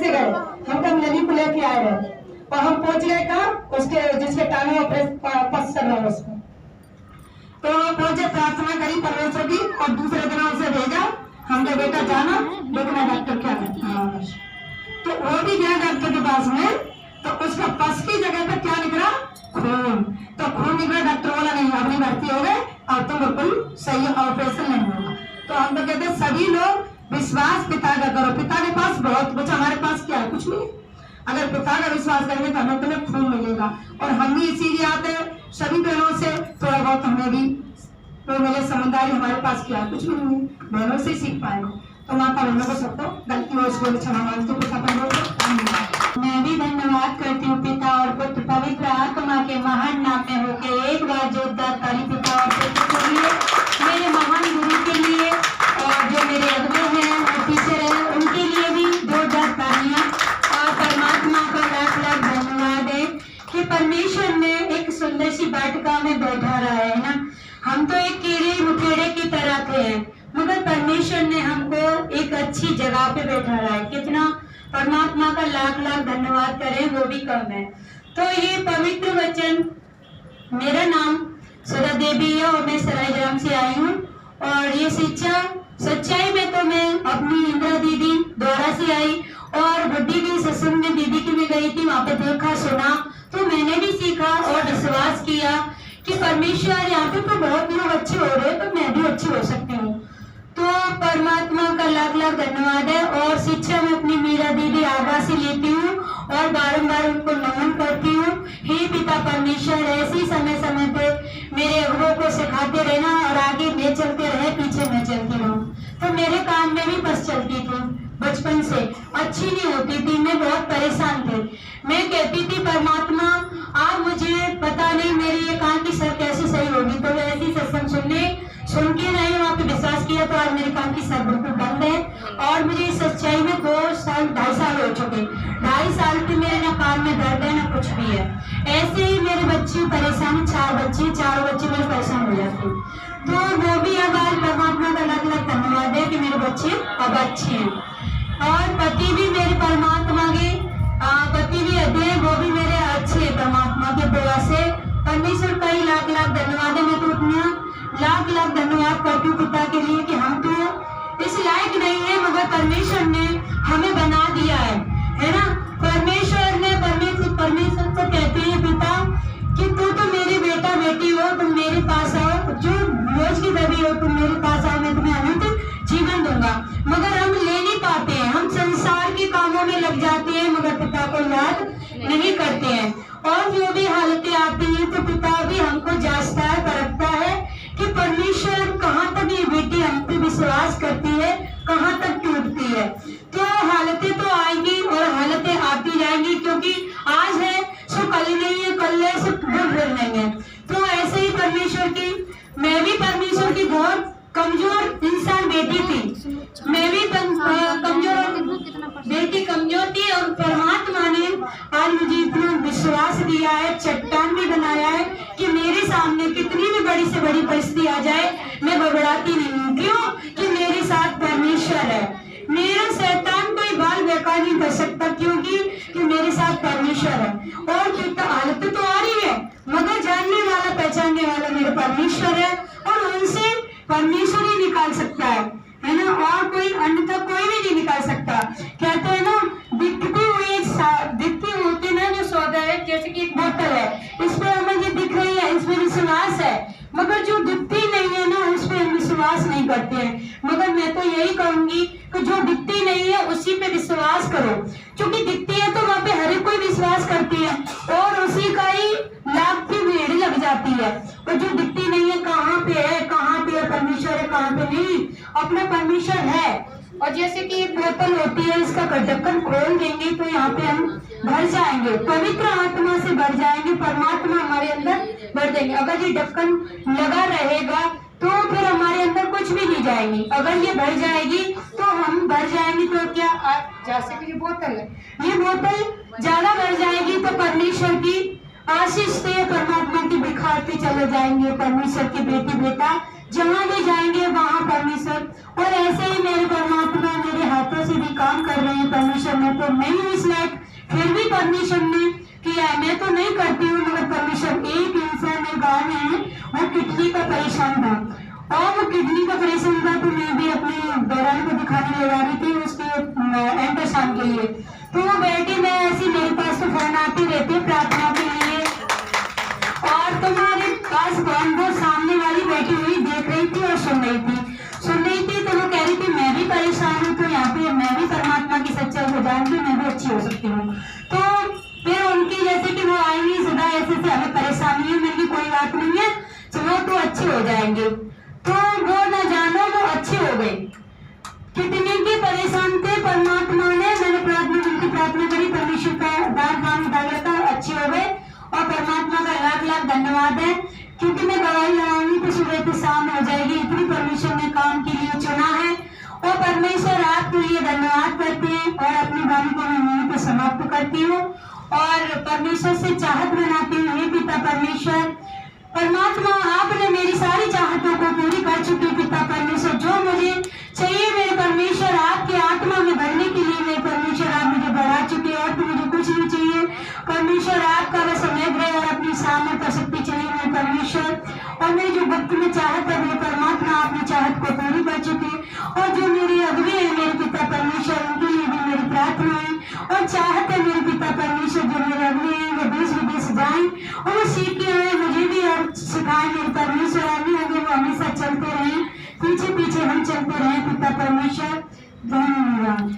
से गए, हम कब नदी को लेके आए रहे और हम पहुंच गए कहाँ, उसके जिसके टांगे पस चल रहा है उसको। तो वहाँ पहुंचे, प्रार्थना करी परमेश्वर की और दूसरे दिन उसे भेजा, हमने बेटा जाना देखना डॉक्टर क्या कहता है। तो वो भी गया डॉक्टर के पास में, तो उसका पस की जगह पर क्या निकला, खून। तो खून निकला, डॉक्टर बोला नहीं आप नहीं भर्ती हो गए और तुम बिल्कुल सही, ऑपरेशन नहीं होगा। तो हम तो कहते सभी लोग विश्वास पिता का करो, पिता के पास बहुत कुछ, हमारे पास क्या है, कुछ नहीं। अगर पिता का विश्वास करेंगे तो हमें तुम्हें खून मिलेगा। और हम भी इसीलिए आते हैं सभी बहनों से थोड़ा बहुत हमें भी तो मेरे समझदारी, हमारे पास क्या है, कुछ भी नहीं, बहनों से सीख पाएंगे। तो माता बहनों को सबको गलती हो उसको क्षमा मांगती हूँ। मैं भी धन्यवाद करती हूँ पिता और पुत्र पवित्र आत्मा के महान नाम में होके एक बार जोरदार ताली पिता और पुत्र के लिए, मेरे महान गुरु के लिए और जो मेरे अगुवे हैं और टीचर हैं उनके लिए भी जोरदार तालियां। और परमात्मा का लाख लाख धन्यवाद है कि परमेश्वर ने एक सुंदर सी वाटिका में बैठा रहा है ना। हम तो एक कीड़े मुखेड़े की तरह थे, मगर परमेश्वर ने हमको एक अच्छी जगह पे बैठा रहा है। कितना परमात्मा का लाख लाख धन्यवाद करें वो भी कम है। तो ये पवित्र वचन, मेरा नाम सुधा देवी है और मैं सराय ग्राम से आई हूँ। और ये शिक्षा सच्चाई में तो मैं अपनी इंदिरा दीदी द्वारा से आई और बुड्ढी की सत्संग में दीदी की मैं गई थी, वहाँ पे देखा सुना तो मैंने भी सीखा और विश्वास किया कि परमेश्वर यहाँ पे तो बहुत लोग अच्छे हो रहे हैं तो मैं भी अच्छी हो सकती हूँ। तो परमात्मा का लाख लाख धन्यवाद है। और शिक्षा में अपनी मीरा दीदी आभा से लेती हूँ और बारंबार उनको नमन करती हूँ। हे पिता परमेश्वर, ऐसी समय समय पे मेरे अगुओं को सिखाते रहना और आगे मैं चलते रहे, पीछे मैं चलती रहूँ। तो मेरे काम में भी बस चलती थी, बचपन से अच्छी नहीं होती थी, मैं बहुत परेशान थी। मैं कहती थी परमात्मा आप मुझे पता नहीं मेरी ये काम की सर कैसे सही होगी। तो ऐसी सत्संग सुन के नहीं वहाँ पे विश्वास किया तो आज मेरे काम की सर बिल्कुल बंद है। और मुझे इस सच्चाई में 2 साल 2.5 साल हो चुके, 2.5 साल से मेरे ना काम में दर्द है ना कुछ भी है। ऐसे ही मेरे बच्चे परेशान, 4 बच्चे मेरे परेशान हो जाते। तो वो भी अब आज परमात्मा का लाख लाख धन्यवाद है कि मेरे बच्चे अब अच्छे हैं। और पति भी मेरे परमात्मा के पति भी अध्यय, वो भी मेरे अच्छे परमात्मा के दया से। परमेश्वर का ही लाख लाख धन्यवाद है। मैं तो अपना लाख लाख धन्यवाद करती हूँ पिता के लिए कि हम तो इस लायक नहीं है मगर परमेश्वर ने हमें बना दिया है ना। परमेश्वर तो कहते हैं पिता कि तू तो मेरे बेटा बेटी हो, तुम मेरे पास आओ, जो रोज की दबी हो तुम मेरे पास आओ, मैं तुम्हें अनंत जीवन दूंगा। मगर हम ले नहीं पाते हैं, हम संसार के कामों में लग जाते हैं मगर पिता को याद नहीं करते हैं। और जो भी हालतें आती हैं तो पिता भी हमको जांचता है, परखता है कि परमेश्वर कहाँ तक ये बेटी हम पे विश्वास करती है, कहाँ तक टूटती है। तो हालतें तो आएंगी और हालतें आती जाएंगी, क्योंकि आज है सो कल नहीं है, कल है सो फिर नहीं है। तो ऐसे ही परमेश्वर की, मैं भी परमेश्वर की बहुत कमजोर इंसान बेटी थी, मैं भी बेटी कमजोर थी और परमात्मा ने आज मुझे इतना विश्वास दिया है, चट्टान भी बनाया है कि मेरे सामने कितनी भी बड़ी से बड़ी परिस्थिति आ जाए मैं घबराती नहीं हूँ। क्यों? कि मेरे साथ परमेश्वर है, मेरा शैतान कोई बाल बेकार नहीं कर सकता, क्योंकि कि मेरे साथ परमेश्वर है। और हालत तो आ रही है मगर जानने वाला पहचानने वाला मेरे परमेश्वर है और उनसे परमेश्वर ही निकाल सकता है ना। और कोई अन्यथा कोई भी नहीं निकाल सकता। कहते हैं ना दिखती होती ना जो सौदा है, जैसे कि एक बोतल है, इस पे हमें ये दिख रही है, इसमें विश्वास है, मगर जो दिखती नहीं है ना उस पे हम विश्वास नहीं करते हैं। मगर मैं तो यही कहूंगी कि जो दिखती नहीं है उसी पे विश्वास करो, क्योंकि दिखती है तो वहाँ पे हर कोई विश्वास करती है और उसी का ही लाभ की भीड़ लग जाती है। और जो दिखती नहीं है कहाँ पे है परमेश्वर है, कहाँ पे नहीं, अपना परमेश्वर है। और जैसे कि बोतल होती है, इसका ढक्कन खोल देंगे तो यहाँ पे हम भर जाएंगे, पवित्र आत्मा से भर जाएंगे, परमात्मा हमारे अंदर भर देंगे। अगर ये ढक्कन लगा रहेगा तो फिर हमारे अंदर कुछ भी नहीं जाएगी। अगर ये भर जाएगी तो हम भर जाएंगे तो क्या, जैसे कि ये बोतल है, ये बोतल ज्यादा भर जाएगी तो परमेश्वर की आशीष से परमात्मा की बिखारते चले जाएंगे। परमेश्वर के बेटी बेटा जहाँ भी जाएंगे वहाँ परमेश्वर, और ऐसे ही मेरे परमात्मा मेरे हाथों से भी काम कर रहे हैं परमेश्वर। मैं तो नहीं हूँ इस लायक, फिर भी परमेश्वर ने किया। मैं तो नहीं करती हूँ, मगर परमेश्वर। एक इंसान में गाँव में है, वो किडनी का परेशान था, और वो किडनी का परेशान था, तो मैं भी अपनी बहन को दिखाने ले जा रही थी उसके अल्ट्रासाउंड के लिए। तो वो बेटी, मैं ऐसी, मेरे पास तो फोन आती रहती प्रार्थना के लिए, और तुम्हारे पास कौन, वो सामने वाली बैठी हुई देख रही थी और सुन रही थी। तो वो कह रही थी मैं भी परेशान हूँ, तो यहाँ पे मैं भी परमात्मा की सच्चाई को जान के मैं भी अच्छी हो सकती हूँ। तो फिर उनकी जैसे कि वो आएंगी सदा ऐसे से, हमें परेशानी है, मेरी कोई बात नहीं है, चलो तो अच्छे हो जाएंगे। तो वो न जानो वो अच्छे हो गए। कितने भी परेशान थे, परमात्मा ने, मैंने उनकी प्रार्थना करी, परमेश्वर का दान काम डाला था, अच्छे हो गए। और परमात्मा का लाख लाख धन्यवाद है, क्योंकि मैं दवाई लगाऊंगी तो सुबह से शाम हो जाएगी, इतनी परमेश्वर ने काम के लिए चुना है। और परमेश्वर आपके लिए धन्यवाद करते हैं, और अपनी वाणी को मैं यहीं पे समाप्त करती हूँ, और परमेश्वर से चाहत बनाती हूँ। हे पिता परमेश्वर, परमात्मा, आपने मेरी सारी चाहतों को पूरी कर चुकी। पिता परमेश्वर, जो मुझे चाहिए मेरे परमेश्वर, आपके आत्मा में बढ़ने के लिए मेरे परमेश्वर आप मुझे बढ़ा चुके, और तो मुझे कुछ नहीं चाहिए परमेश्वर। आपका बस अनुग्रह और अपनी सामर्थ्य शक्ति चाहिए मेरे परमेश्वर। और मेरी जो भक्त में चाहत है मेरे परमात्मा, आपने चाहत को पूरी कर चुके। और जो मेरे अगुवे है मेरे पिता परमेश्वर, उनके लिए भी मेरी प्रार्थना है और चाहत है मेरे पिता परमेश्वर, जो मेरे अगुवे हैं वो देश विदेश जाए और वो सीख के आए, मुझे भी और सिखाए मेरे परमेश्वर। आगे आगे वो हमेशा चलते रहे, पीछे पीछे हम चलते रहे पिता परमेश्वर। धन्यवाद।